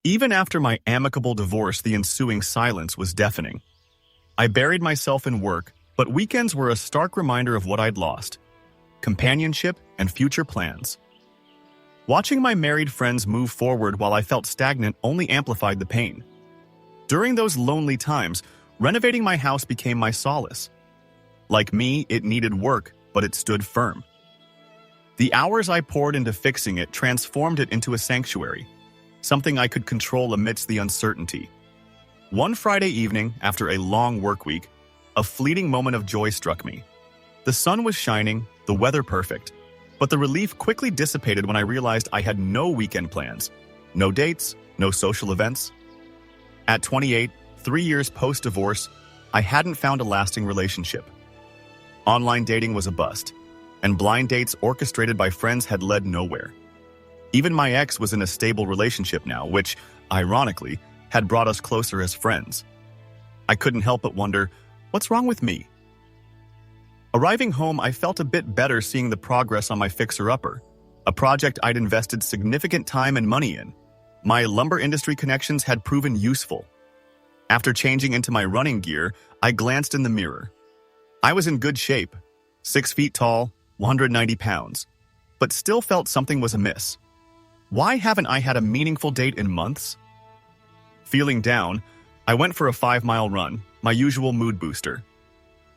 Even after my amicable divorce, the ensuing silence was deafening. I buried myself in work, but weekends were a stark reminder of what I'd lost: companionship and future plans. Watching my married friends move forward while I felt stagnant only amplified the pain. During those lonely times, renovating my house became my solace. Like me, it needed work, but it stood firm. The hours I poured into fixing it transformed it into a sanctuary, something I could control amidst the uncertainty. One Friday evening, after a long work week, a fleeting moment of joy struck me. The sun was shining, the weather perfect, but the relief quickly dissipated when I realized I had no weekend plans, no dates, no social events. At 28, 3 years post-divorce, I hadn't found a lasting relationship. Online dating was a bust, and blind dates orchestrated by friends had led nowhere. Even my ex was in a stable relationship now, which, ironically, had brought us closer as friends. I couldn't help but wonder, what's wrong with me? Arriving home, I felt a bit better seeing the progress on my fixer-upper, a project I'd invested significant time and money in. My lumber industry connections had proven useful. After changing into my running gear, I glanced in the mirror. I was in good shape, 6 feet tall, 190 pounds, but still felt something was amiss. Why haven't I had a meaningful date in months? Feeling down, I went for a 5-mile run, my usual mood booster.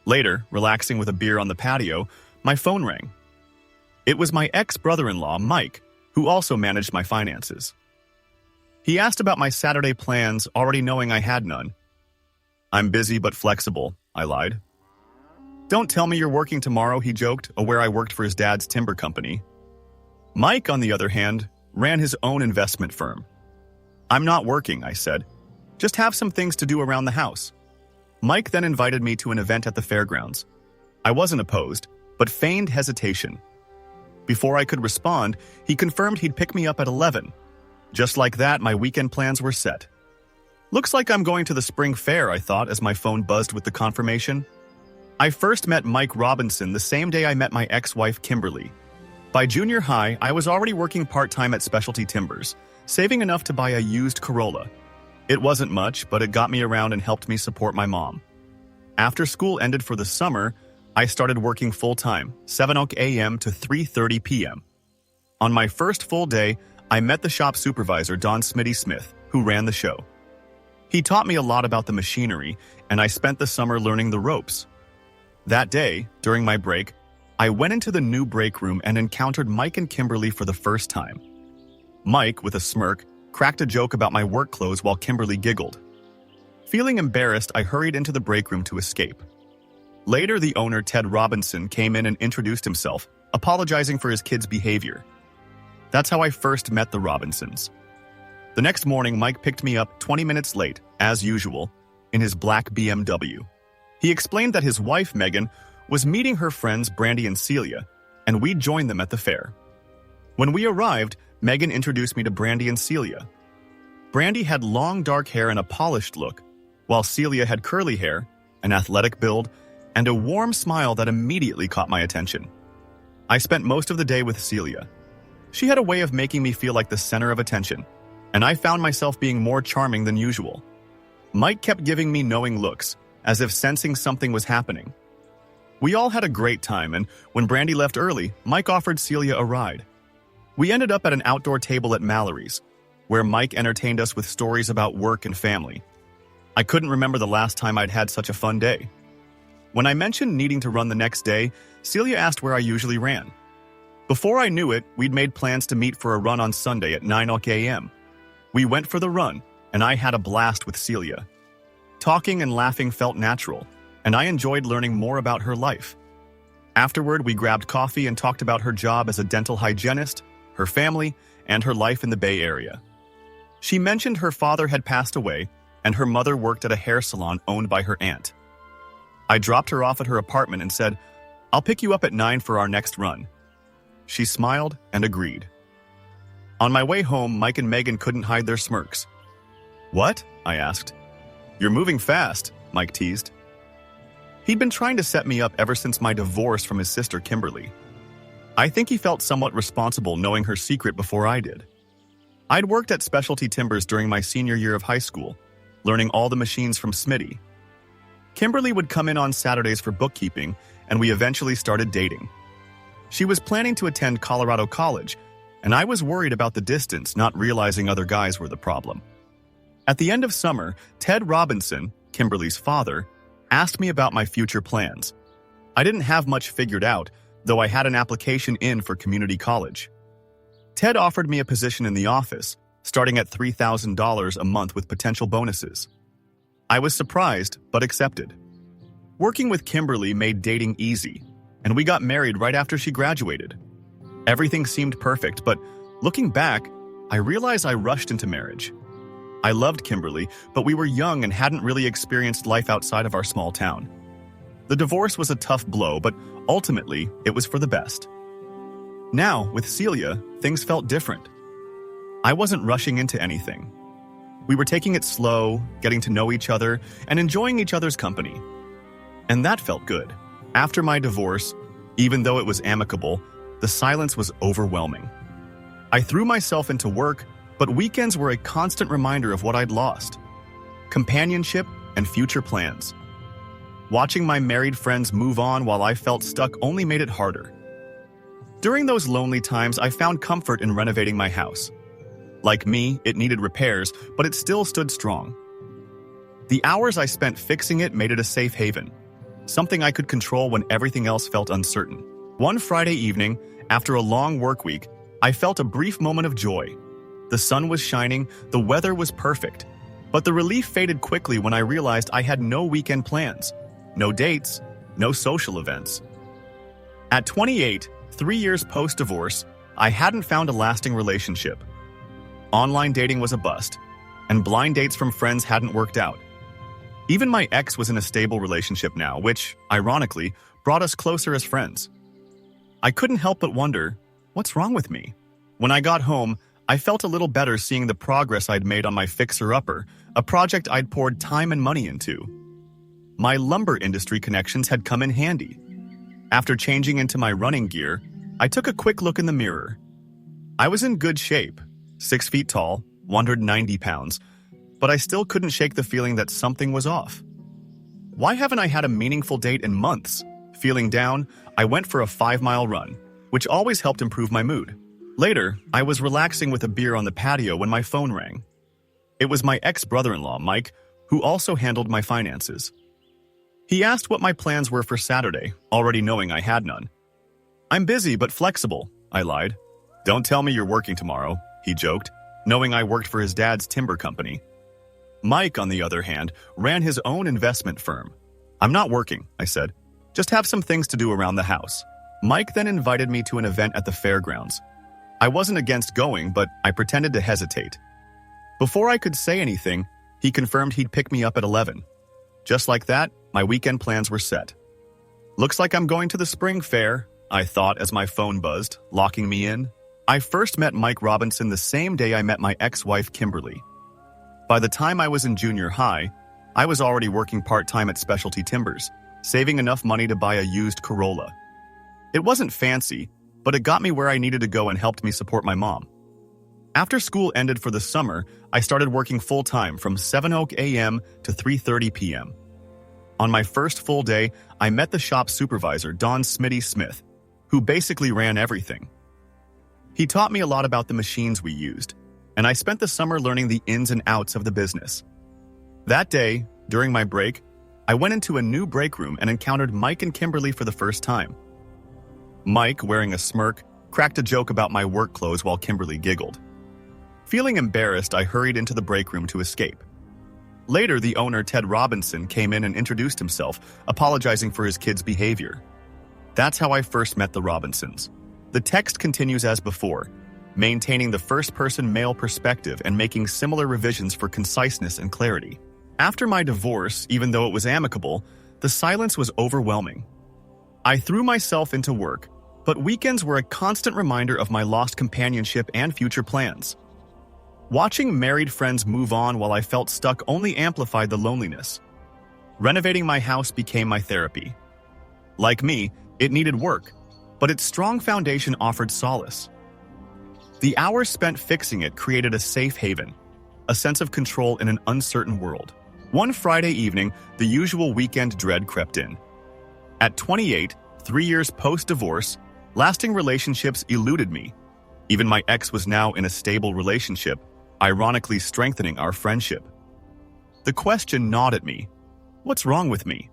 Later, relaxing with a beer on the patio, my phone rang. It was my ex-brother-in-law, Mike, who also managed my finances. He asked about my Saturday plans, already knowing I had none. "I'm busy but flexible," I lied. "Don't tell me you're working tomorrow," he joked, aware I worked for his dad's timber company. Mike, on the other hand, ran his own investment firm. "I'm not working," I said. "Just have some things to do around the house." Mike then invited me to an event at the fairgrounds. I wasn't opposed, but feigned hesitation. Before I could respond, he confirmed he'd pick me up at 11. Just like that, my weekend plans were set. Looks like I'm going to the spring fair, I thought as my phone buzzed with the confirmation. I first met Mike Robinson the same day I met my ex-wife Kimberly. By junior high, I was already working part-time at Specialty Timbers, saving enough to buy a used Corolla. It wasn't much, but it got me around and helped me support my mom. After school ended for the summer, I started working full-time, 7 a.m. to 3:30 p.m. On my first full day, I met the shop supervisor, Don Smitty Smith, who ran the show. He taught me a lot about the machinery, and I spent the summer learning the ropes. That day, during my break, I went into the new break room and encountered Mike and Kimberly for the first time. Mike, with a smirk, cracked a joke about my work clothes while Kimberly giggled. Feeling embarrassed, I hurried into the break room to escape. Later, the owner, Ted Robinson, came in and introduced himself, apologizing for his kids' behavior. That's how I first met the Robinsons. The next morning, Mike picked me up 20 minutes late, as usual, in his black BMW. He explained that his wife, Megan, was meeting her friends Brandy and Celia, and we'd join them at the fair. When we arrived, Megan introduced me to Brandy and Celia. Brandy had long dark hair and a polished look, while Celia had curly hair, an athletic build, and a warm smile that immediately caught my attention. I spent most of the day with Celia. She had a way of making me feel like the center of attention, and I found myself being more charming than usual. Mike kept giving me knowing looks, as if sensing something was happening. We all had a great time, and when Brandy left early, Mike offered Celia a ride. We ended up at an outdoor table at Mallory's, where Mike entertained us with stories about work and family. I couldn't remember the last time I'd had such a fun day. When I mentioned needing to run the next day, Celia asked where I usually ran. Before I knew it, we'd made plans to meet for a run on Sunday at 9 a.m. We went for the run, and I had a blast with Celia. Talking and laughing felt natural, and I enjoyed learning more about her life. Afterward, we grabbed coffee and talked about her job as a dental hygienist, her family, and her life in the Bay Area. She mentioned her father had passed away, and her mother worked at a hair salon owned by her aunt. I dropped her off at her apartment and said, "I'll pick you up at 9 for our next run." She smiled and agreed. On my way home, Mike and Megan couldn't hide their smirks. "What?" I asked. "You're moving fast," Mike teased. He'd been trying to set me up ever since my divorce from his sister Kimberly. I think he felt somewhat responsible knowing her secret before I did. I'd worked at Specialty Timbers during my senior year of high school, learning all the machines from Smitty. Kimberly would come in on Saturdays for bookkeeping, and we eventually started dating. She was planning to attend Colorado College, and I was worried about the distance, not realizing other guys were the problem. At the end of summer, Ted Robinson, Kimberly's father, asked me about my future plans. I didn't have much figured out, though I had an application in for community college. Ted offered me a position in the office, starting at $3,000 a month with potential bonuses. I was surprised, but accepted. Working with Kimberly made dating easy, and we got married right after she graduated. Everything seemed perfect, but looking back, I realized I rushed into marriage. I loved Kimberly, but we were young and hadn't really experienced life outside of our small town. The divorce was a tough blow, but ultimately, it was for the best. Now, with Celia, things felt different. I wasn't rushing into anything. We were taking it slow, getting to know each other, and enjoying each other's company. And that felt good. After my divorce, even though it was amicable, the silence was overwhelming. I threw myself into work, but weekends were a constant reminder of what I'd lost: companionship and future plans. Watching my married friends move on while I felt stuck only made it harder. During those lonely times, I found comfort in renovating my house. Like me, it needed repairs, but it still stood strong. The hours I spent fixing it made it a safe haven, something I could control when everything else felt uncertain. One Friday evening, after a long work week, I felt a brief moment of joy. The sun was shining, the weather was perfect, but the relief faded quickly when I realized I had no weekend plans, no dates, no social events. At 28, 3 years post-divorce, I hadn't found a lasting relationship. Online dating was a bust, and blind dates from friends hadn't worked out. Even my ex was in a stable relationship now, which, ironically, brought us closer as friends. I couldn't help but wonder, what's wrong with me? When I got home, I felt a little better seeing the progress I'd made on my fixer-upper, a project I'd poured time and money into. My lumber industry connections had come in handy. After changing into my running gear, I took a quick look in the mirror. I was in good shape, 6 feet tall, 190 pounds, but I still couldn't shake the feeling that something was off. Why haven't I had a meaningful date in months? Feeling down, I went for a 5-mile run, which always helped improve my mood. Later, I was relaxing with a beer on the patio when my phone rang. It was my ex-brother-in-law, Mike, who also handled my finances. He asked what my plans were for Saturday, already knowing I had none. "I'm busy but flexible," I lied. "Don't tell me you're working tomorrow," he joked, knowing I worked for his dad's timber company. Mike, on the other hand, ran his own investment firm. "I'm not working," I said. "Just have some things to do around the house." Mike then invited me to an event at the fairgrounds. I wasn't against going, but I pretended to hesitate. Before I could say anything, he confirmed he'd pick me up at 11. Just like that, my weekend plans were set. "Looks like I'm going to the spring fair," I thought as my phone buzzed, locking me in. I first met Mike Robinson the same day I met my ex-wife Kimberly. By the time I was in junior high, I was already working part-time at Specialty Timbers, saving enough money to buy a used Corolla. It wasn't fancy, but it got me where I needed to go and helped me support my mom. After school ended for the summer, I started working full-time from 7 a.m. to 3:30 p.m. On my first full day, I met the shop supervisor, Don Smitty Smith, who basically ran everything. He taught me a lot about the machines we used, and I spent the summer learning the ins and outs of the business. That day, during my break, I went into a new break room and encountered Mike and Kimberly for the first time. Mike, wearing a smirk, cracked a joke about my work clothes while Kimberly giggled. Feeling embarrassed, I hurried into the break room to escape. Later, the owner, Ted Robinson, came in and introduced himself, apologizing for his kids' behavior. That's how I first met the Robinsons. The text continues as before, maintaining the first-person male perspective and making similar revisions for conciseness and clarity. After my divorce, even though it was amicable, the silence was overwhelming. I threw myself into work, but weekends were a constant reminder of my lost companionship and future plans. Watching married friends move on while I felt stuck only amplified the loneliness. Renovating my house became my therapy. Like me, it needed work, but its strong foundation offered solace. The hours spent fixing it created a safe haven, a sense of control in an uncertain world. One Friday evening, the usual weekend dread crept in. At 28, 3 years post-divorce, lasting relationships eluded me. Even my ex was now in a stable relationship, ironically strengthening our friendship. The question gnawed at me. What's wrong with me?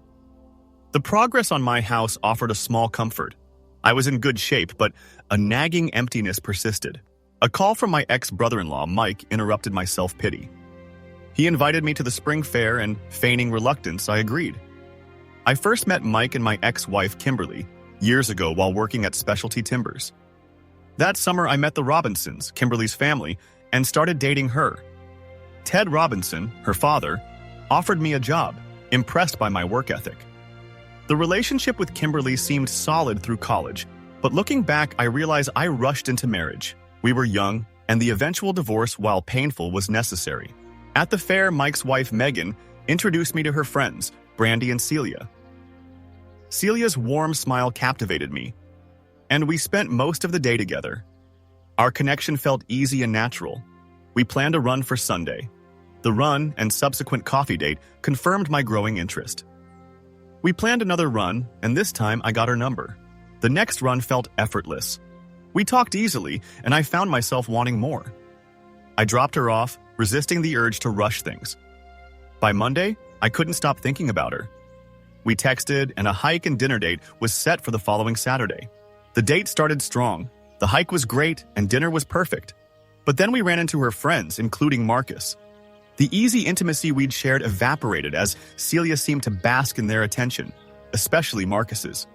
The progress on my house offered a small comfort. I was in good shape, but a nagging emptiness persisted. A call from my ex-brother-in-law, Mike, interrupted my self-pity. He invited me to the spring fair and, feigning reluctance, I agreed. I first met Mike and my ex-wife, Kimberly, years ago while working at Specialty Timbers. That summer, I met the Robinsons, Kimberly's family, and started dating her. Ted Robinson, her father, offered me a job, impressed by my work ethic. The relationship with Kimberly seemed solid through college, but looking back, I realize I rushed into marriage. We were young, and the eventual divorce, while painful, was necessary. At the fair, Mike's wife, Megan, introduced me to her friends, Brandy and Celia. Celia's warm smile captivated me, and we spent most of the day together. Our connection felt easy and natural. We planned a run for Sunday. The run and subsequent coffee date confirmed my growing interest. We planned another run, and this time I got her number. The next run felt effortless. We talked easily, and I found myself wanting more. I dropped her off, resisting the urge to rush things. By Monday, I couldn't stop thinking about her. We texted, and a hike and dinner date was set for the following Saturday. The date started strong. The hike was great, and dinner was perfect. But then we ran into her friends, including Marcus. The easy intimacy we'd shared evaporated as Celia seemed to bask in their attention, especially Marcus's.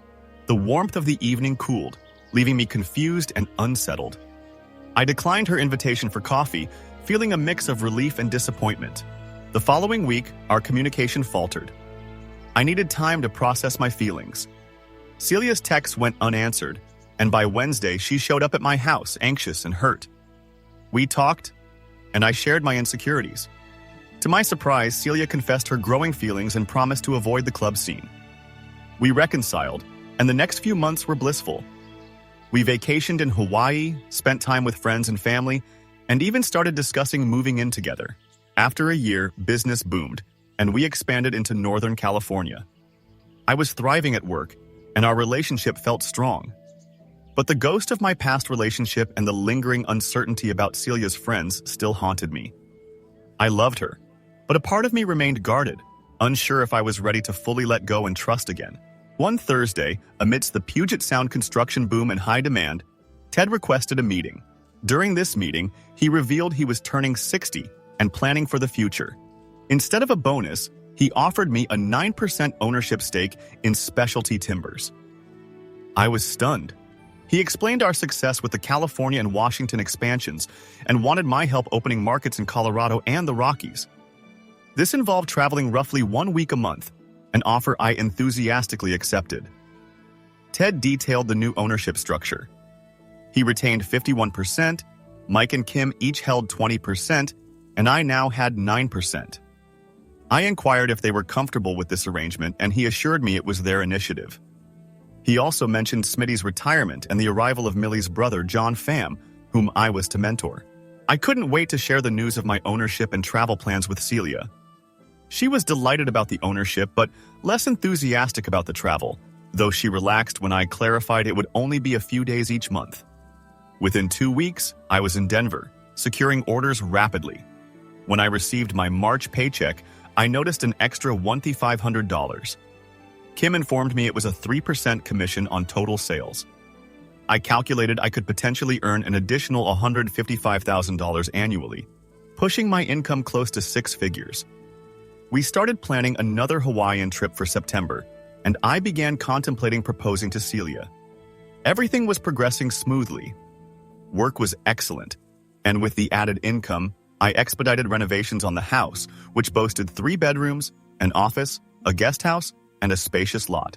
The warmth of the evening cooled, leaving me confused and unsettled. I declined her invitation for coffee, feeling a mix of relief and disappointment. The following week, our communication faltered. I needed time to process my feelings. Celia's texts went unanswered, and by Wednesday, she showed up at my house, anxious and hurt. We talked, and I shared my insecurities. To my surprise, Celia confessed her growing feelings and promised to avoid the club scene. We reconciled, and the next few months were blissful. We vacationed in Hawaii, spent time with friends and family, and even started discussing moving in together. After a year, business boomed, and we expanded into Northern California. I was thriving at work, and our relationship felt strong. But the ghost of my past relationship and the lingering uncertainty about Celia's friends still haunted me. I loved her, but a part of me remained guarded, unsure if I was ready to fully let go and trust again. One Thursday, amidst the Puget Sound construction boom and high demand, Ted requested a meeting. During this meeting, he revealed he was turning 60 and planning for the future. Instead of a bonus, he offered me a 9% ownership stake in Specialty Timbers. I was stunned. He explained our success with the California and Washington expansions and wanted my help opening markets in Colorado and the Rockies. This involved traveling roughly 1 week a month, an offer I enthusiastically accepted. Ted detailed the new ownership structure. He retained 51%, Mike and Kim each held 20%, and I now had 9%. I inquired if they were comfortable with this arrangement, and he assured me it was their initiative. He also mentioned Smitty's retirement and the arrival of Millie's brother, John Pham, whom I was to mentor. I couldn't wait to share the news of my ownership and travel plans with Celia. She was delighted about the ownership, but less enthusiastic about the travel, though she relaxed when I clarified it would only be a few days each month. Within 2 weeks, I was in Denver, securing orders rapidly. When I received my March paycheck, I noticed an extra $2,500. Kim informed me it was a 3% commission on total sales. I calculated I could potentially earn an additional $155,000 annually, pushing my income close to 6 figures. We started planning another Hawaiian trip for September, and I began contemplating proposing to Celia. Everything was progressing smoothly. Work was excellent, and with the added income, I expedited renovations on the house, which boasted 3 bedrooms, an office, a guest house, and a spacious lot.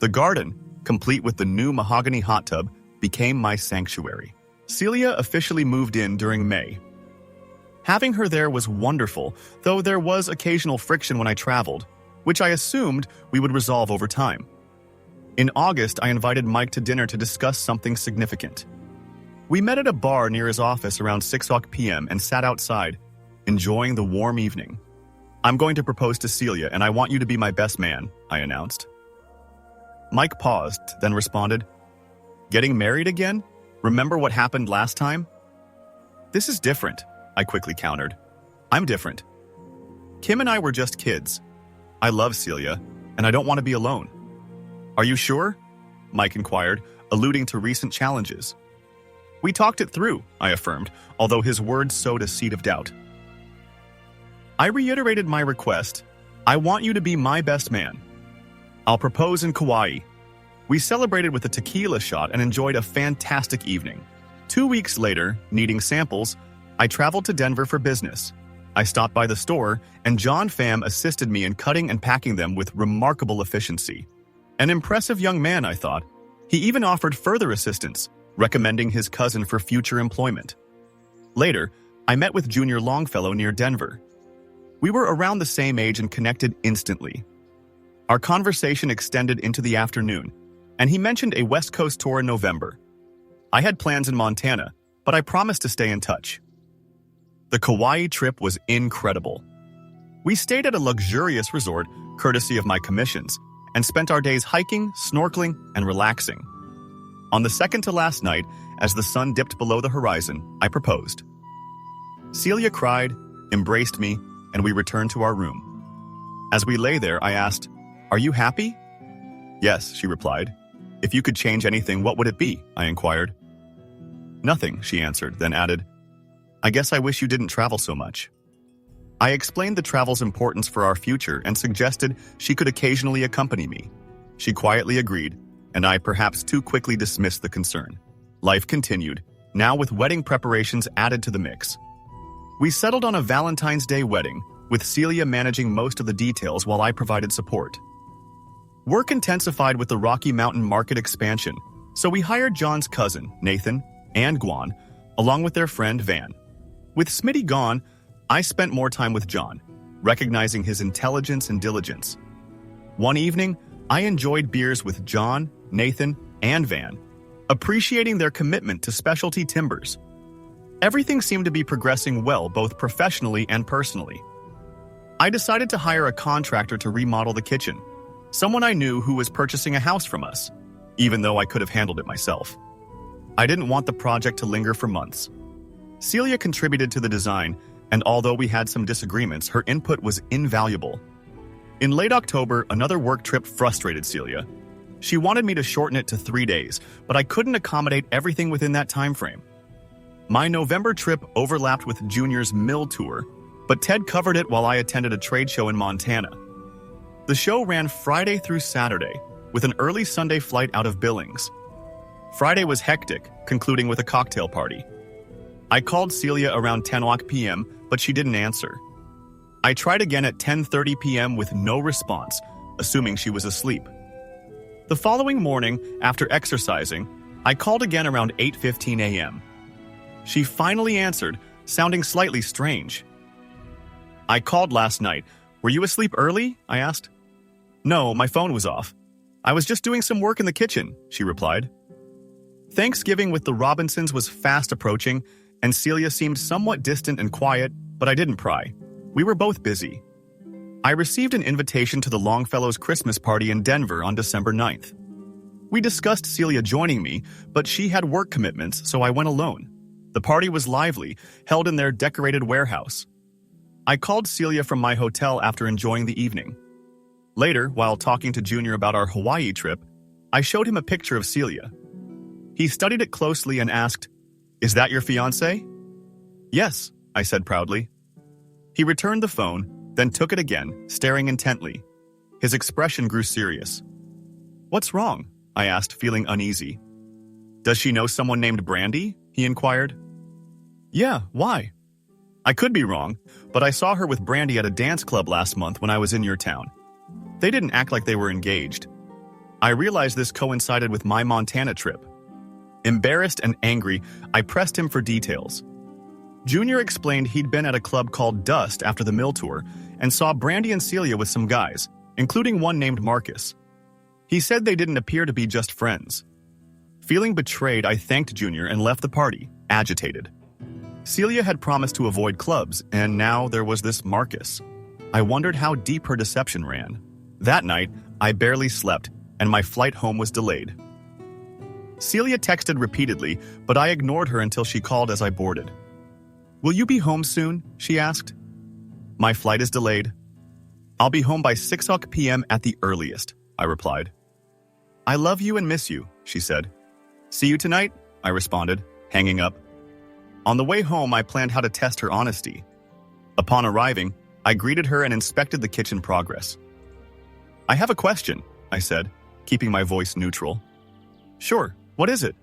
The garden, complete with the new mahogany hot tub, became my sanctuary. Celia officially moved in during May. Having her there was wonderful, though there was occasional friction when I traveled, which I assumed we would resolve over time. In August, I invited Mike to dinner to discuss something significant. We met at a bar near his office around 6 p.m. and sat outside, enjoying the warm evening. "I'm going to propose to Celia, and I want you to be my best man," I announced. Mike paused, then responded, "Getting married again? Remember what happened last time?" "This is different," I quickly countered. "I'm different. Kim and I were just kids. I love Celia, and I don't want to be alone." "Are you sure?" Mike inquired, alluding to recent challenges. "We talked it through," I affirmed, although his words sowed a seed of doubt. I reiterated my request. "I want you to be my best man. I'll propose in Kauai." We celebrated with a tequila shot and enjoyed a fantastic evening. 2 weeks later, needing samples, I traveled to Denver for business. I stopped by the store, and John Pham assisted me in cutting and packing them with remarkable efficiency. An impressive young man, I thought. He even offered further assistance, recommending his cousin for future employment. Later, I met with Junior Longfellow near Denver. We were around the same age and connected instantly. Our conversation extended into the afternoon, and he mentioned a West Coast tour in November. I had plans in Montana, but I promised to stay in touch. The Kauai trip was incredible. We stayed at a luxurious resort, courtesy of my commissions, and spent our days hiking, snorkeling, and relaxing. On the second to last night, as the sun dipped below the horizon, I proposed. Celia cried, embraced me, and we returned to our room. As we lay there, I asked, "Are you happy?" "Yes," she replied. "If you could change anything, what would it be?" I inquired. "Nothing," she answered, then added, "I guess I wish you didn't travel so much." I explained the travel's importance for our future and suggested she could occasionally accompany me. She quietly agreed, and I perhaps too quickly dismissed the concern. Life continued, now with wedding preparations added to the mix. We settled on a Valentine's Day wedding, with Celia managing most of the details while I provided support. Work intensified with the Rocky Mountain market expansion, so we hired John's cousin, Nathan, and Guan, along with their friend Van. With Smitty gone, I spent more time with John, recognizing his intelligence and diligence. One evening, I enjoyed beers with John, Nathan, and Van, appreciating their commitment to specialty timbers. Everything seemed to be progressing well both professionally and personally. I decided to hire a contractor to remodel the kitchen, someone I knew who was purchasing a house from us, even though I could have handled it myself. I didn't want the project to linger for months. Celia contributed to the design, and although we had some disagreements, her input was invaluable. In late October, another work trip frustrated Celia. She wanted me to shorten it to 3 days, but I couldn't accommodate everything within that time frame. My November trip overlapped with Junior's mill tour, but Ted covered it while I attended a trade show in Montana. The show ran Friday through Saturday, with an early Sunday flight out of Billings. Friday was hectic, concluding with a cocktail party. I called Celia around 10 p.m., but she didn't answer. I tried again at 10:30 p.m. with no response, assuming she was asleep. The following morning, after exercising, I called again around 8:15 a.m. She finally answered, sounding slightly strange. "I called last night. Were you asleep early?" I asked. "No, my phone was off. I was just doing some work in the kitchen," she replied. Thanksgiving with the Robinsons was fast approaching, and Celia seemed somewhat distant and quiet, but I didn't pry. We were both busy. I received an invitation to the Longfellows' Christmas party in Denver on December 9th. We discussed Celia joining me, but she had work commitments, so I went alone. The party was lively, held in their decorated warehouse. I called Celia from my hotel after enjoying the evening. Later, while talking to Junior about our Hawaii trip, I showed him a picture of Celia. He studied it closely and asked, "Is that your fiancée?" "Yes," I said proudly. He returned the phone, then took it again, staring intently. His expression grew serious. "What's wrong?" I asked, feeling uneasy. "Does she know someone named Brandy?" he inquired. "Yeah, why?" "I could be wrong, but I saw her with Brandy at a dance club last month when I was in your town. They didn't act like they were engaged." I realized this coincided with my Montana trip. Embarrassed and angry, I pressed him for details. Junior explained he'd been at a club called Dust after the mill tour and saw Brandy and Celia with some guys, including one named Marcus. He said they didn't appear to be just friends. Feeling betrayed, I thanked Junior and left the party, agitated. Celia had promised to avoid clubs, and now there was this Marcus. I wondered how deep her deception ran. That night, I barely slept, and my flight home was delayed. Celia texted repeatedly, but I ignored her until she called as I boarded. "Will you be home soon?" she asked. "My flight is delayed." "I'll be home by 6 p.m. at the earliest," I replied. "I love you and miss you," she said. "See you tonight," I responded, hanging up. On the way home, I planned how to test her honesty. Upon arriving, I greeted her and inspected the kitchen progress. "I have a question," I said, keeping my voice neutral. "Sure, what is it?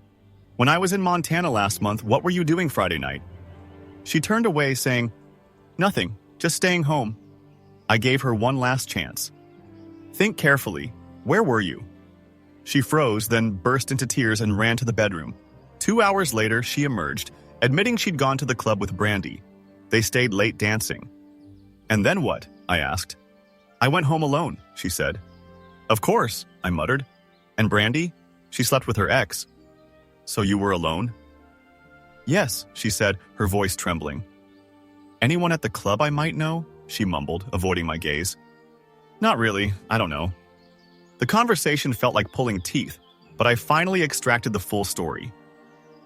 When I was in Montana last month, what were you doing Friday night?" She turned away, saying, "Nothing, just staying home." I gave her one last chance. "Think carefully. Where were you?" She froze, then burst into tears and ran to the bedroom. 2 hours later, she emerged, admitting she'd gone to the club with Brandy. They stayed late dancing. "And then what?" I asked. "I went home alone," she said. "Of course," I muttered. "And Brandy? She slept with her ex." "So you were alone?" "Yes," she said, her voice trembling. "Anyone at the club I might know?" she mumbled, avoiding my gaze. "Not really, I don't know." The conversation felt like pulling teeth, but I finally extracted the full story.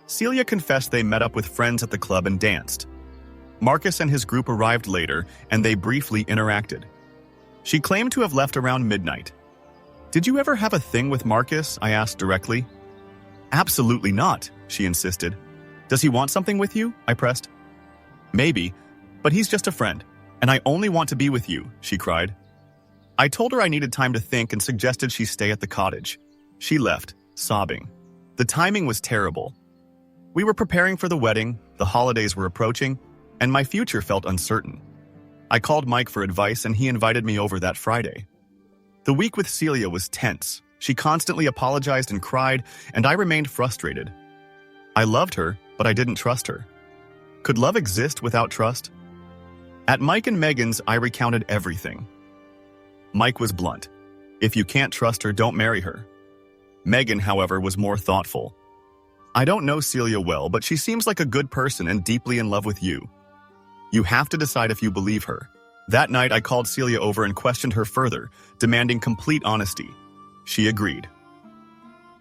Celia confessed they met up with friends at the club and danced. Marcus and his group arrived later, and they briefly interacted. She claimed to have left around midnight. "Did you ever have a thing with Marcus?" I asked directly. "Absolutely not," she insisted. "Does he want something with you?" I pressed. "Maybe, but he's just a friend, and I only want to be with you," she cried. I told her I needed time to think and suggested she stay at the cottage. She left, sobbing. The timing was terrible. We were preparing for the wedding, the holidays were approaching, and my future felt uncertain. I called Mike for advice, and he invited me over that Friday. The week with Celia was tense. She constantly apologized and cried, and I remained frustrated. I loved her, but I didn't trust her. Could love exist without trust? At Mike and Megan's, I recounted everything. Mike was blunt. "If you can't trust her, don't marry her." Megan, however, was more thoughtful. "I don't know Celia well, but she seems like a good person and deeply in love with you. You have to decide if you believe her." That night, I called Celia over and questioned her further, demanding complete honesty. She agreed.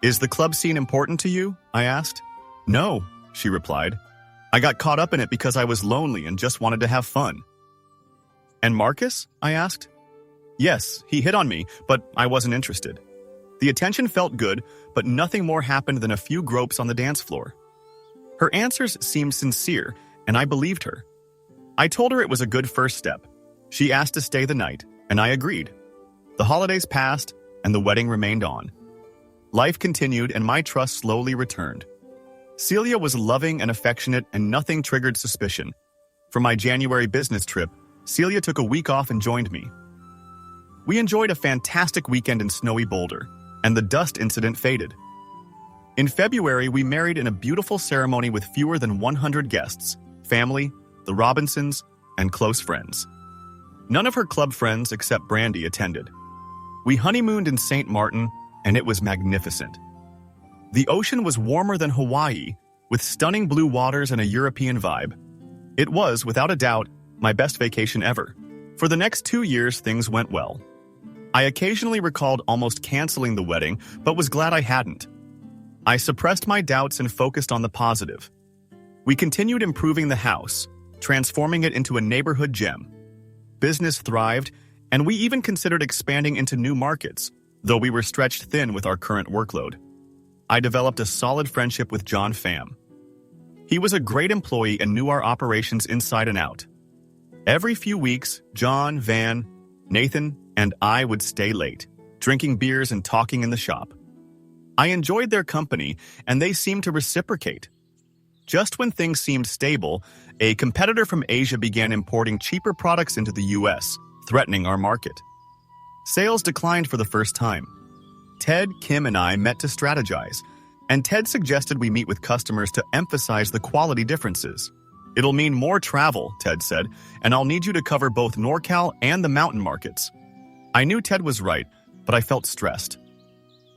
"Is the club scene important to you?" I asked. "No," she replied. "I got caught up in it because I was lonely and just wanted to have fun." "And Marcus?" I asked. "Yes, he hit on me, but I wasn't interested." The attention felt good, but nothing more happened than a few gropes on the dance floor. Her answers seemed sincere, and I believed her. I told her it was a good first step. She asked to stay the night, and I agreed. The holidays passed, and the wedding remained on. Life continued, and my trust slowly returned. Celia was loving and affectionate, and nothing triggered suspicion. For my January business trip, Celia took a week off and joined me. We enjoyed a fantastic weekend in snowy Boulder, and the dust incident faded. In February, we married in a beautiful ceremony with fewer than 100 guests, family, the Robinsons, and close friends. None of her club friends except Brandy attended. We honeymooned in St. Martin, and it was magnificent. The ocean was warmer than Hawaii, with stunning blue waters and a European vibe. It was, without a doubt, my best vacation ever. For the next 2 years, things went well. I occasionally recalled almost canceling the wedding, but was glad I hadn't. I suppressed my doubts and focused on the positive. We continued improving the house, transforming it into a neighborhood gem. Business thrived, and we even considered expanding into new markets, though we were stretched thin with our current workload. I developed a solid friendship with John Pham. He was a great employee and knew our operations inside and out. Every few weeks, John, Van, Nathan, and I would stay late, drinking beers and talking in the shop. I enjoyed their company, and they seemed to reciprocate. Just when things seemed stable, a competitor from Asia began importing cheaper products into the U.S., threatening our market. Sales declined for the first time. Ted, Kim, and I met to strategize, and Ted suggested we meet with customers to emphasize the quality differences. "It'll mean more travel," Ted said, "and I'll need you to cover both NorCal and the mountain markets." I knew Ted was right, but I felt stressed.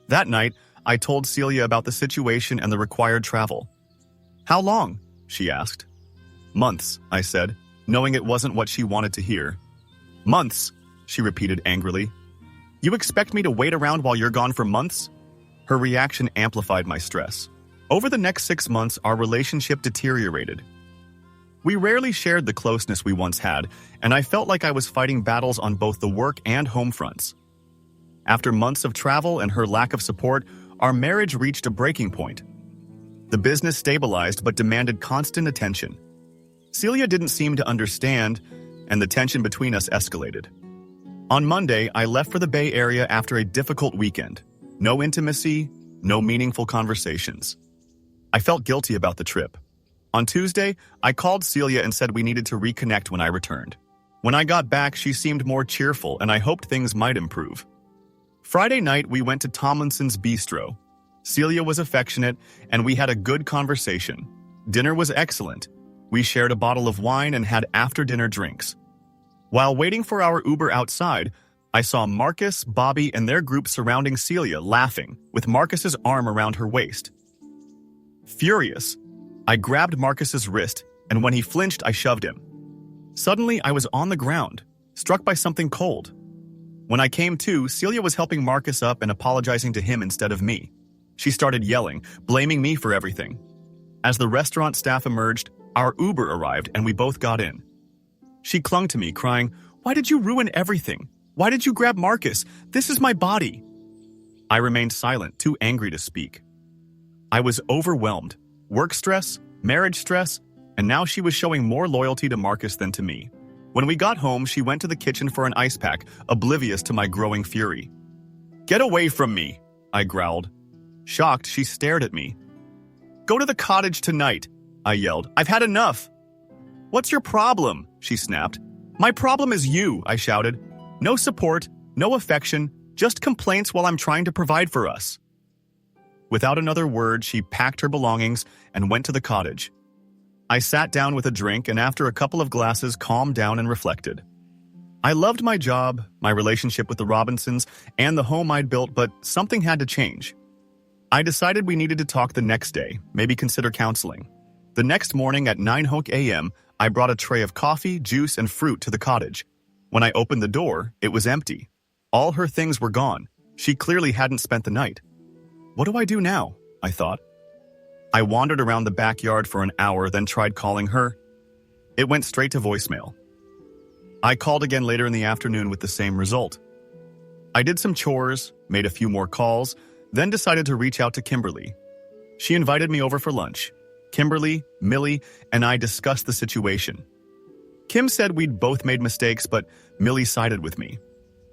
That night, I told Celia about the situation and the required travel. "How long?" she asked. "Months," I said, knowing it wasn't what she wanted to hear. "Months," she repeated angrily. "You expect me to wait around while you're gone for months?" Her reaction amplified my stress. Over the next 6 months, our relationship deteriorated. We rarely shared the closeness we once had, and I felt like I was fighting battles on both the work and home fronts. After months of travel and her lack of support, our marriage reached a breaking point. The business stabilized but demanded constant attention. Celia didn't seem to understand, and the tension between us escalated. On Monday, I left for the Bay Area after a difficult weekend. No intimacy, no meaningful conversations. I felt guilty about the trip. On Tuesday, I called Celia and said we needed to reconnect when I returned. When I got back, she seemed more cheerful, and I hoped things might improve. Friday night, we went to Tomlinson's Bistro. Celia was affectionate, and we had a good conversation. Dinner was excellent. We shared a bottle of wine and had after-dinner drinks. While waiting for our Uber outside, I saw Marcus, Bobby, and their group surrounding Celia, laughing, with Marcus's arm around her waist. Furious, I grabbed Marcus's wrist, and when he flinched, I shoved him. Suddenly, I was on the ground, struck by something cold. When I came to, Celia was helping Marcus up and apologizing to him instead of me. She started yelling, blaming me for everything. As the restaurant staff emerged, our Uber arrived and we both got in. She clung to me, crying, "Why did you ruin everything? Why did you grab Marcus? This is my body." I remained silent, too angry to speak. I was overwhelmed. Work stress, marriage stress, and now she was showing more loyalty to Marcus than to me. When we got home, she went to the kitchen for an ice pack, oblivious to my growing fury. "Get away from me," I growled. Shocked, she stared at me. "Go to the cottage tonight," I yelled. "I've had enough." "What's your problem?" she snapped. "My problem is you," I shouted. "No support, no affection, just complaints while I'm trying to provide for us." Without another word, she packed her belongings and went to the cottage. I sat down with a drink and after a couple of glasses calmed down and reflected. I loved my job, my relationship with the Robinsons, and the home I'd built, but something had to change. I decided we needed to talk the next day, maybe consider counseling. The next morning at 9 a.m., I brought a tray of coffee, juice, and fruit to the cottage. When I opened the door, it was empty. All her things were gone. She clearly hadn't spent the night. What do I do now? I thought. I wandered around the backyard for an hour, then tried calling her. It went straight to voicemail. I called again later in the afternoon with the same result. I did some chores, made a few more calls, then decided to reach out to Kimberly. She invited me over for lunch. Kimberly, Millie, and I discussed the situation. Kim said we'd both made mistakes, but Millie sided with me.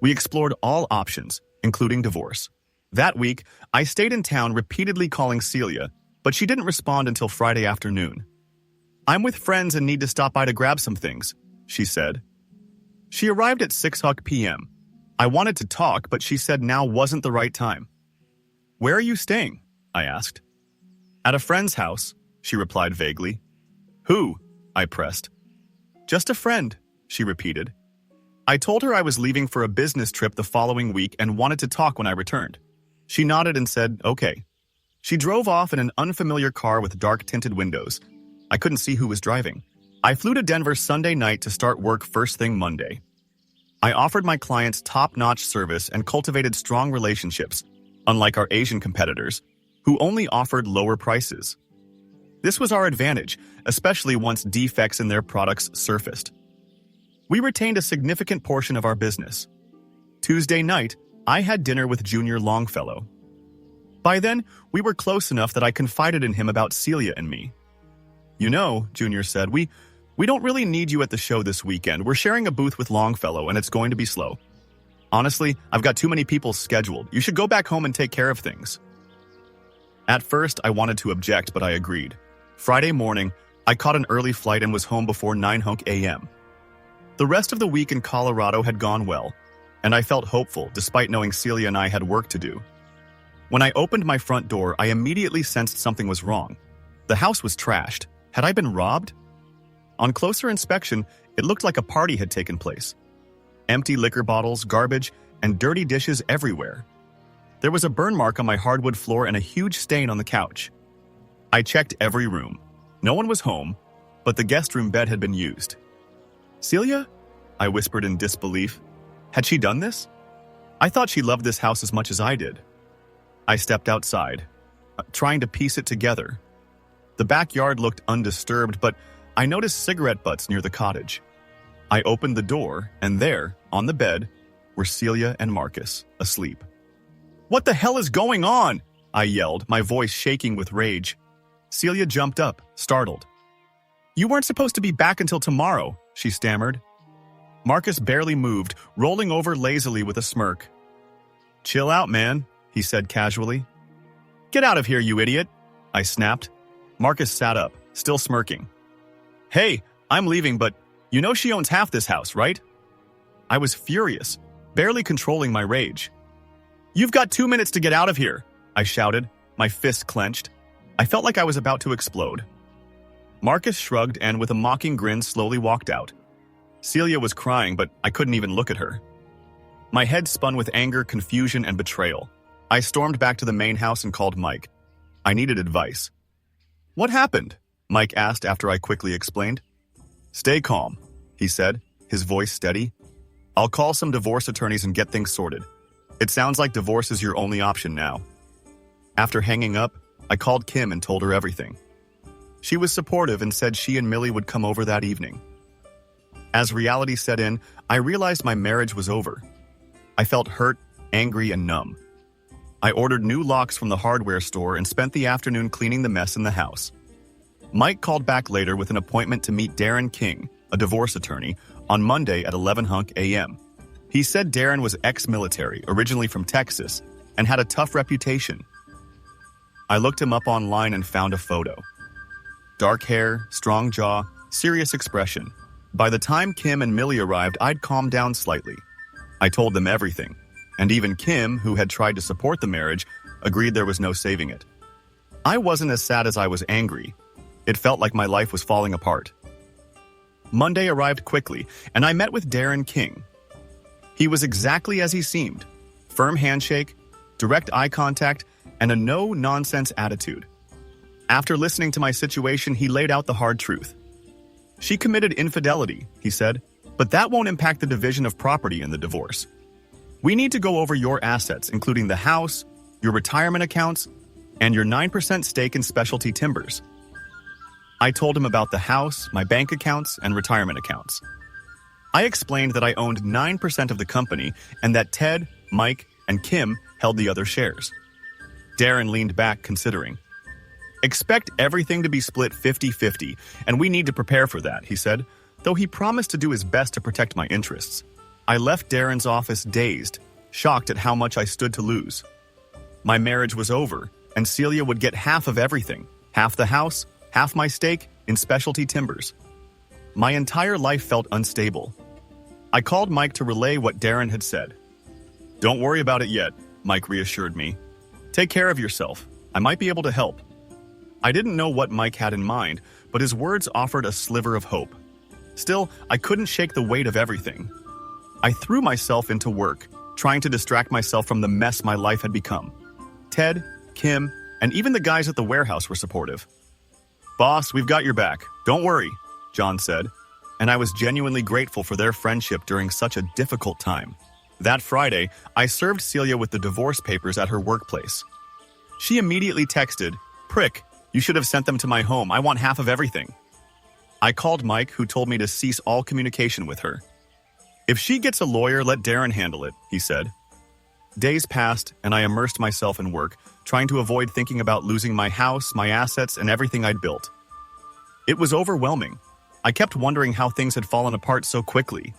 We explored all options, including divorce. That week, I stayed in town repeatedly calling Celia, but she didn't respond until Friday afternoon. "I'm with friends and need to stop by to grab some things," she said. She arrived at 6 p.m. I wanted to talk, but she said now wasn't the right time. "Where are you staying?" I asked. "At a friend's house," she replied vaguely. "Who?" I pressed. "Just a friend," she repeated. I told her I was leaving for a business trip the following week and wanted to talk when I returned. She nodded and said, "Okay." She drove off in an unfamiliar car with dark-tinted windows. I couldn't see who was driving. I flew to Denver Sunday night to start work first thing Monday. I offered my clients top-notch service and cultivated strong relationships, unlike our Asian competitors, who only offered lower prices. This was our advantage, especially once defects in their products surfaced. We retained a significant portion of our business. Tuesday night, I had dinner with Junior Longfellow. By then, we were close enough that I confided in him about Celia and me. "You know," Junior said, we don't really need you at the show this weekend. We're sharing a booth with Longfellow, and it's going to be slow. Honestly, I've got too many people scheduled. You should go back home and take care of things." At first, I wanted to object, but I agreed. Friday morning, I caught an early flight and was home before 9 a.m. The rest of the week in Colorado had gone well, and I felt hopeful despite knowing Celia and I had work to do. When I opened my front door, I immediately sensed something was wrong. The house was trashed. Had I been robbed? On closer inspection, it looked like a party had taken place. Empty liquor bottles, garbage, and dirty dishes everywhere. There was a burn mark on my hardwood floor and a huge stain on the couch. I checked every room. No one was home, but the guest room bed had been used. Celia? I whispered in disbelief. Had she done this? I thought she loved this house as much as I did. I stepped outside, trying to piece it together. The backyard looked undisturbed, but I noticed cigarette butts near the cottage. I opened the door, and there, on the bed, were Celia and Marcus, asleep. "What the hell is going on?" I yelled, my voice shaking with rage. Celia jumped up, startled. "You weren't supposed to be back until tomorrow," she stammered. Marcus barely moved, rolling over lazily with a smirk. "Chill out, man," he said casually. "Get out of here, you idiot," I snapped. Marcus sat up, still smirking. "Hey, I'm leaving, but you know she owns half this house, right?" I was furious, barely controlling my rage. "You've got 2 minutes to get out of here," I shouted, my fist clenched. I felt like I was about to explode. Marcus shrugged and with a mocking grin slowly walked out. Celia was crying, but I couldn't even look at her. My head spun with anger, confusion, and betrayal. I stormed back to the main house and called Mike. I needed advice. "What happened?" Mike asked after I quickly explained. "Stay calm," he said, his voice steady. "I'll call some divorce attorneys and get things sorted. It sounds like divorce is your only option now." After hanging up, I called Kim and told her everything. She was supportive and said she and Millie would come over that evening. As reality set in, I realized my marriage was over. I felt hurt, angry, and numb. I ordered new locks from the hardware store and spent the afternoon cleaning the mess in the house. Mike called back later with an appointment to meet Darren King, a divorce attorney, on Monday at 11 a.m. He said Darren was ex-military, originally from Texas, and had a tough reputation. I looked him up online and found a photo. Dark hair, strong jaw, serious expression. By the time Kim and Millie arrived, I'd calmed down slightly. I told them everything, and even Kim, who had tried to support the marriage, agreed there was no saving it. I wasn't as sad as I was angry. It felt like my life was falling apart. Monday arrived quickly, and I met with Darren King. He was exactly as he seemed. Firm handshake, direct eye contact, and a no-nonsense attitude. After listening to my situation, he laid out the hard truth. "She committed infidelity," he said, "but that won't impact the division of property in the divorce. We need to go over your assets, including the house, your retirement accounts, and your 9% stake in Specialty Timbers." I told him about the house, my bank accounts, and retirement accounts. I explained that I owned 9% of the company and that Ted, Mike, and Kim held the other shares. Darren leaned back, considering. "Expect everything to be split 50-50, and we need to prepare for that," he said, though he promised to do his best to protect my interests. I left Darren's office dazed, shocked at how much I stood to lose. My marriage was over, and Celia would get half of everything, half the house, half my stake in Specialty Timbers. My entire life felt unstable. I called Mike to relay what Darren had said. "Don't worry about it yet," Mike reassured me. "Take care of yourself. I might be able to help." I didn't know what Mike had in mind, but his words offered a sliver of hope. Still, I couldn't shake the weight of everything. I threw myself into work, trying to distract myself from the mess my life had become. Ted, Kim, and even the guys at the warehouse were supportive. "Boss, we've got your back. Don't worry," John said, and I was genuinely grateful for their friendship during such a difficult time. That Friday, I served Celia with the divorce papers at her workplace. She immediately texted, "Prick, you should have sent them to my home. I want half of everything." I called Mike, who told me to cease all communication with her. "If she gets a lawyer, let Darren handle it," he said. Days passed, and I immersed myself in work, trying to avoid thinking about losing my house, my assets, and everything I'd built. It was overwhelming. I kept wondering how things had fallen apart so quickly.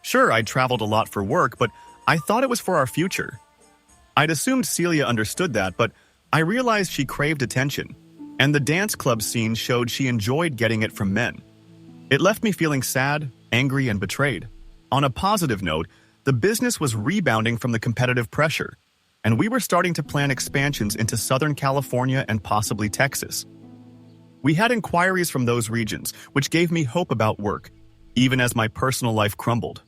Sure, I'd traveled a lot for work, but I thought it was for our future. I'd assumed Celia understood that, but I realized she craved attention, and the dance club scene showed she enjoyed getting it from men. It left me feeling sad, angry, and betrayed. On a positive note, the business was rebounding from the competitive pressure, and we were starting to plan expansions into Southern California and possibly Texas. We had inquiries from those regions, which gave me hope about work, even as my personal life crumbled.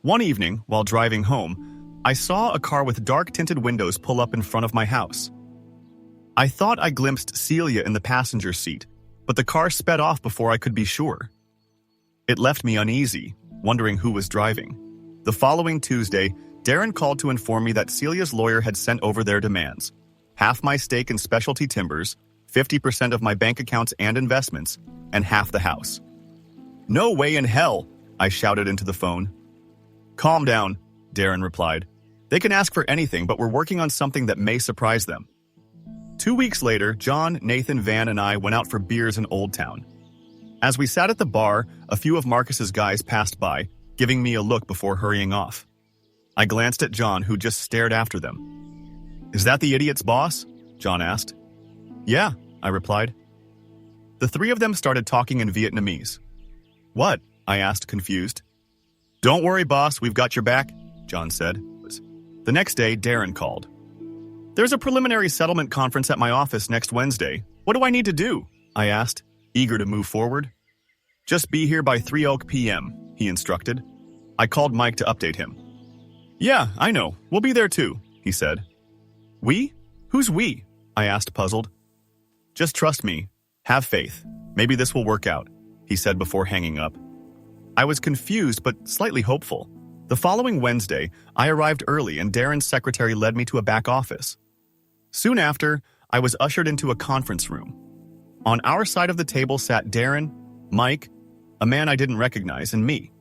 One evening, while driving home, I saw a car with dark-tinted windows pull up in front of my house. I thought I glimpsed Celia in the passenger seat, but the car sped off before I could be sure. It left me uneasy, wondering who was driving. The following Tuesday, Darren called to inform me that Celia's lawyer had sent over their demands: half my stake in Specialty Timbers, 50% of my bank accounts and investments, and half the house. "No way in hell!" I shouted into the phone. "Calm down," Darren replied. "They can ask for anything, but we're working on something that may surprise them." 2 weeks later, John, Nathan, Van, and I went out for beers in Old Town. As we sat at the bar, a few of Marcus's guys passed by, giving me a look before hurrying off. I glanced at John, who just stared after them. "Is that the idiot's boss?" John asked. "Yeah," I replied. The three of them started talking in Vietnamese. "What?" I asked, confused. "Don't worry, boss, we've got your back," John said. The next day, Darren called. "There's a preliminary settlement conference at my office next Wednesday. What do I need to do?" I asked, eager to move forward. "Just be here by 3 p.m., he instructed. I called Mike to update him. "Yeah, I know. We'll be there too," he said. "We? Who's we?" I asked, puzzled. "Just trust me. Have faith. Maybe this will work out," he said before hanging up. I was confused but slightly hopeful. The following Wednesday, I arrived early and Darren's secretary led me to a back office. Soon after, I was ushered into a conference room. On our side of the table sat Darren, Mike, a man I didn't recognize, and me.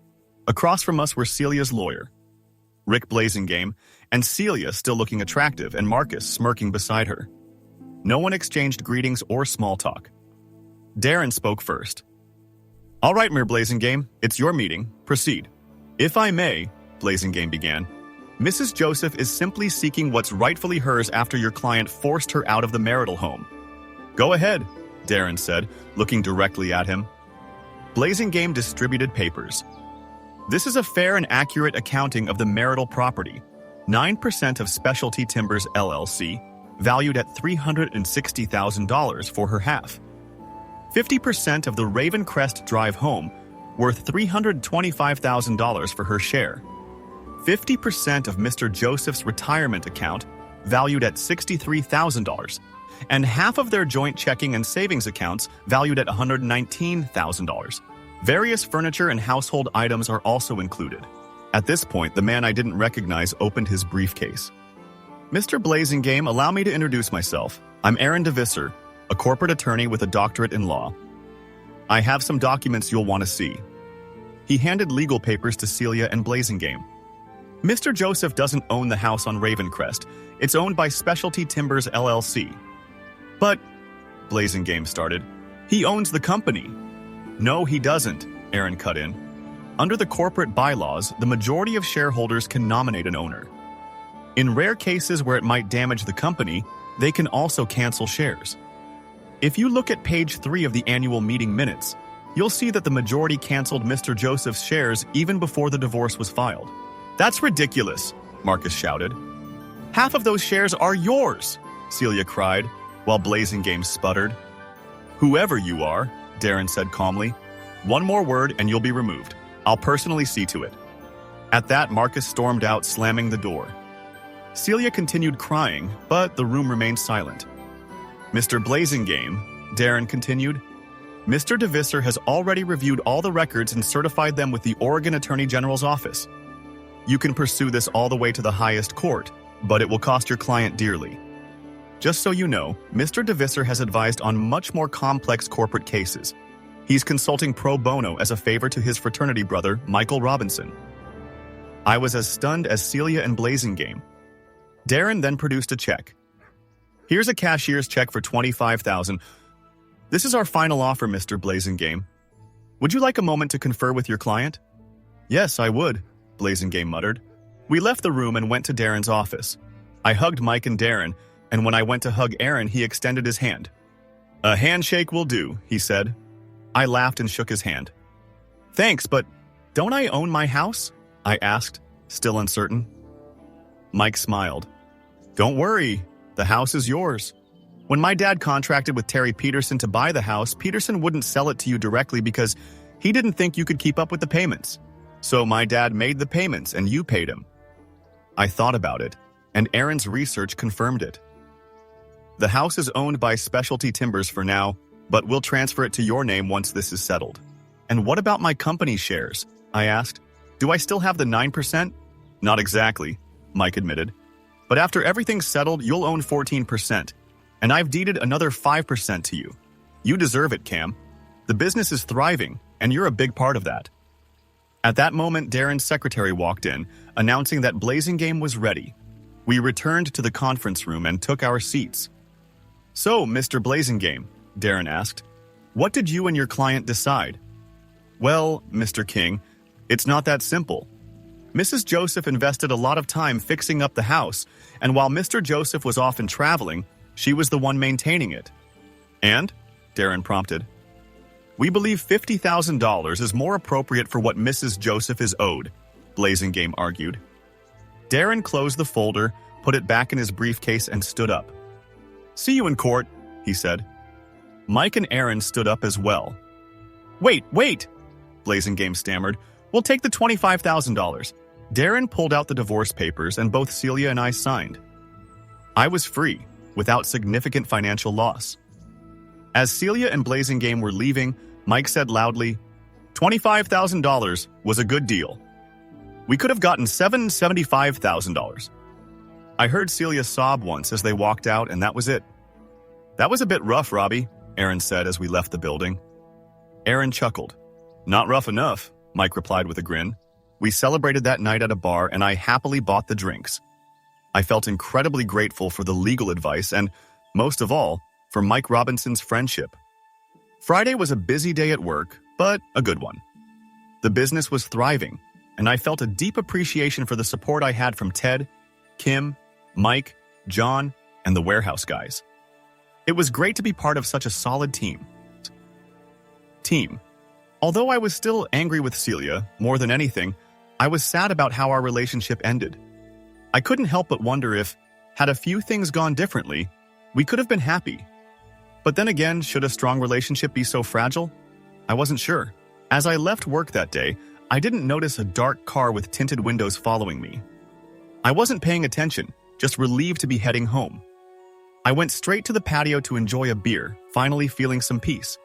Across from us were Celia's lawyer, Rick Blazingame, and Celia still looking attractive, and Marcus smirking beside her. No one exchanged greetings or small talk. Darren spoke first. "All right, Mayor Blazingame, it's your meeting. Proceed." "If I may," Blazingame began, "Mrs. Joseph is simply seeking what's rightfully hers after your client forced her out of the marital home." "Go ahead," Darren said, looking directly at him. Blazingame distributed papers. "This is a fair and accurate accounting of the marital property. 9% of Specialty Timbers LLC, valued at $360,000 for her half. 50% of the Ravencrest Drive home, worth $325,000 for her share. 50% of Mr. Joseph's retirement account, valued at $63,000, and half of their joint checking and savings accounts, valued at $119,000. Various furniture and household items are also included." At this point, the man I didn't recognize opened his briefcase. "Mr. Blazingame, allow me to introduce myself. I'm Aaron DeVisser, a corporate attorney with a doctorate in law. I have some documents you'll want to see." He handed legal papers to Celia and Blazingame. "Mr. Joseph doesn't own the house on Ravencrest. It's owned by Specialty Timbers LLC." "But," Blazingame started, "he owns the company." "No, he doesn't," Aaron cut in. "Under the corporate bylaws, the majority of shareholders can nominate an owner. In rare cases where it might damage the company, they can also cancel shares. If you look at page 3 of the annual meeting minutes, you'll see that the majority canceled Mr. Joseph's shares even before the divorce was filed." "That's ridiculous," Marcus shouted. "Half of those shares are yours," Celia cried, while Blazingame sputtered. "Whoever you are," Darren said calmly, "one more word and you'll be removed. I'll personally see to it." At that, Marcus stormed out, slamming the door. Celia continued crying, but the room remained silent. "Mr. Blazingame," Darren continued, "Mr. DeVisser has already reviewed all the records and certified them with the Oregon Attorney General's office. You can pursue this all the way to the highest court, but it will cost your client dearly. Just so you know, Mr. DeVisser has advised on much more complex corporate cases. He's consulting pro bono as a favor to his fraternity brother, Michael Robinson." I was as stunned as Celia and Blazingame. Darren then produced a check. "Here's a cashier's check for $25,000. This is our final offer, Mr. Blazingame. Would you like a moment to confer with your client?" "Yes, I would," Blazingame muttered. We left the room and went to Darren's office. I hugged Mike and Darren, and when I went to hug Aaron, he extended his hand. "A handshake will do," he said. I laughed and shook his hand. "Thanks, but don't I own my house?" I asked, still uncertain. Mike smiled. "Don't worry. The house is yours. When my dad contracted with Terry Peterson to buy the house, Peterson wouldn't sell it to you directly because he didn't think you could keep up with the payments. So my dad made the payments and you paid him." I thought about it, and Aaron's research confirmed it. The house is owned by Specialty Timbers for now, but we'll transfer it to your name once this is settled. And what about my company shares? I asked. Do I still have the 9%? Not exactly, Mike admitted. But after everything's settled, you'll own 14%. And I've deeded another 5% to you. You deserve it, Cam. The business is thriving, and you're a big part of that. At that moment, Darren's secretary walked in, announcing that Blazing Game was ready. We returned to the conference room and took our seats. So, Mr. Blazing Game, Darren asked, what did you and your client decide? Well, Mr. King, it's not that simple. Mrs. Joseph invested a lot of time fixing up the house, and while Mr. Joseph was often traveling, she was the one maintaining it. And? Darren prompted. We believe $50,000 is more appropriate for what Mrs. Joseph is owed, Blazing Game argued. Darren closed the folder, put it back in his briefcase, and stood up. See you in court, he said. Mike and Aaron stood up as well. Wait, Blazing Game stammered. We'll take the $25,000. Darren pulled out the divorce papers and both Celia and I signed. I was free, without significant financial loss. As Celia and Blazing Game were leaving, Mike said loudly, $25,000 was a good deal. We could have gotten $75,000. I heard Celia sob once as they walked out, and that was it. That was a bit rough, Robbie, Aaron said as we left the building. Aaron chuckled. Not rough enough, Mike replied with a grin. We celebrated that night at a bar, and I happily bought the drinks. I felt incredibly grateful for the legal advice and, most of all, for Mike Robinson's friendship. Friday was a busy day at work, but a good one. The business was thriving, and I felt a deep appreciation for the support I had from Ted, Kim, Mike, John, and the warehouse guys. It was great to be part of such a solid team. Although I was still angry with Celia, more than anything, I was sad about how our relationship ended. I couldn't help but wonder if, had a few things gone differently, we could have been happy. But then again, should a strong relationship be so fragile? I wasn't sure. As I left work that day, I didn't notice a dark car with tinted windows following me. I wasn't paying attention, just relieved to be heading home. I went straight to the patio to enjoy a beer, finally feeling some peace.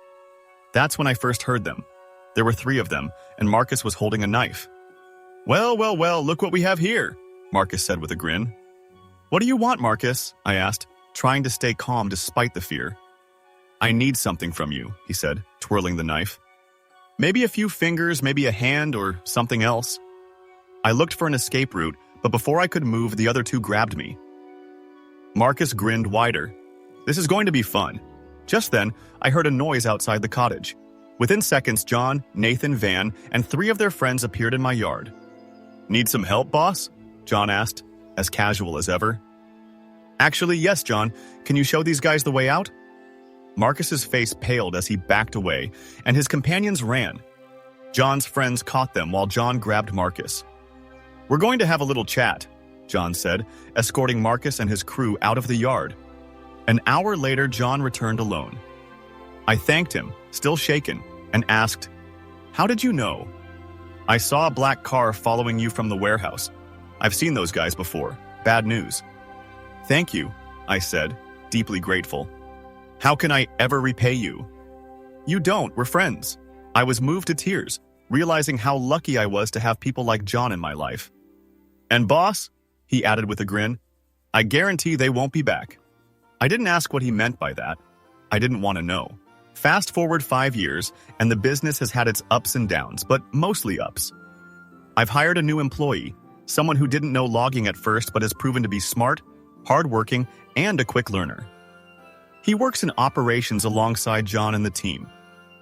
That's when I first heard them. There were 3 of them, and Marcus was holding a knife. Well, look what we have here, Marcus said with a grin. What do you want, Marcus? I asked, trying to stay calm despite the fear. I need something from you, he said, twirling the knife. Maybe a few fingers, maybe a hand, or something else. I looked for an escape route, but before I could move, the other 2 grabbed me. Marcus grinned wider. This is going to be fun. Just then, I heard a noise outside the cottage. Within seconds, John, Nathan, Van, and 3 of their friends appeared in my yard. Need some help, boss? John asked, as casual as ever. Actually, yes, John. Can you show these guys the way out? Marcus's face paled as he backed away, and his companions ran. John's friends caught them while John grabbed Marcus. We're going to have a little chat, John said, escorting Marcus and his crew out of the yard. An hour later, John returned alone. I thanked him, still shaken, and asked, How did you know? I saw a black car following you from the warehouse. I've seen those guys before. Bad news. Thank you, I said, deeply grateful. How can I ever repay you? You don't, we're friends. I was moved to tears, realizing how lucky I was to have people like John in my life. And boss, he added with a grin, I guarantee they won't be back. I didn't ask what he meant by that. I didn't want to know. Fast forward 5 years, and the business has had its ups and downs, but mostly ups. I've hired a new employee, someone who didn't know logging at first but has proven to be smart, hardworking, and a quick learner. He works in operations alongside John and the team.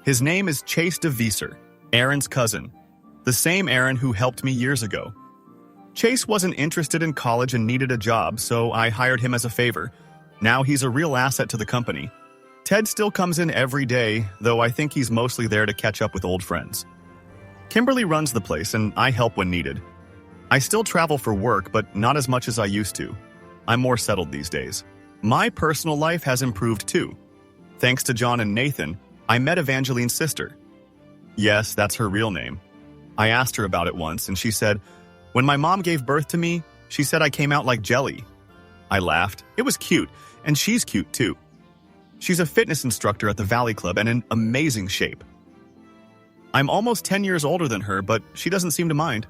His name is Chase DeVieser, Aaron's cousin, the same Aaron who helped me years ago. Chase wasn't interested in college and needed a job, so I hired him as a favor. Now he's a real asset to the company. Ted still comes in every day, though I think he's mostly there to catch up with old friends. Kimberly runs the place, and I help when needed. I still travel for work, but not as much as I used to. I'm more settled these days. My personal life has improved too. Thanks to John and Nathan, I met Evangeline's sister. Yes, that's her real name. I asked her about it once, and she said, When my mom gave birth to me, She said I came out like jelly. I laughed. It was cute, and she's cute too. She's a fitness instructor at the Valley Club and in amazing shape. I'm almost 10 years older than her, but she doesn't seem to mind.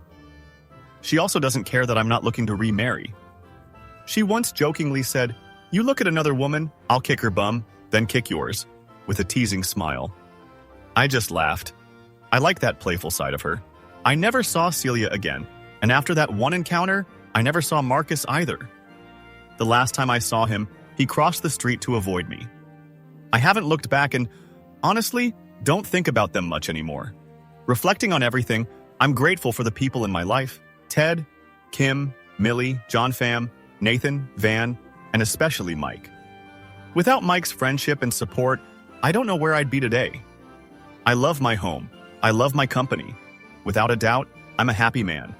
She also doesn't care that I'm not looking to remarry. She once jokingly said, "You look at another woman, I'll kick her bum, then kick yours," with a teasing smile. I just laughed. I like that playful side of her. I never saw Celia again, and after that one encounter, I never saw Marcus either. The last time I saw him, he crossed the street to avoid me. I haven't looked back and, honestly, don't think about them much anymore. Reflecting on everything, I'm grateful for the people in my life: Ted, Kim, Millie, John Pham, Nathan, Van, and especially Mike. Without Mike's friendship and support, I don't know where I'd be today. I love my home. I love my company. Without a doubt, I'm a happy man.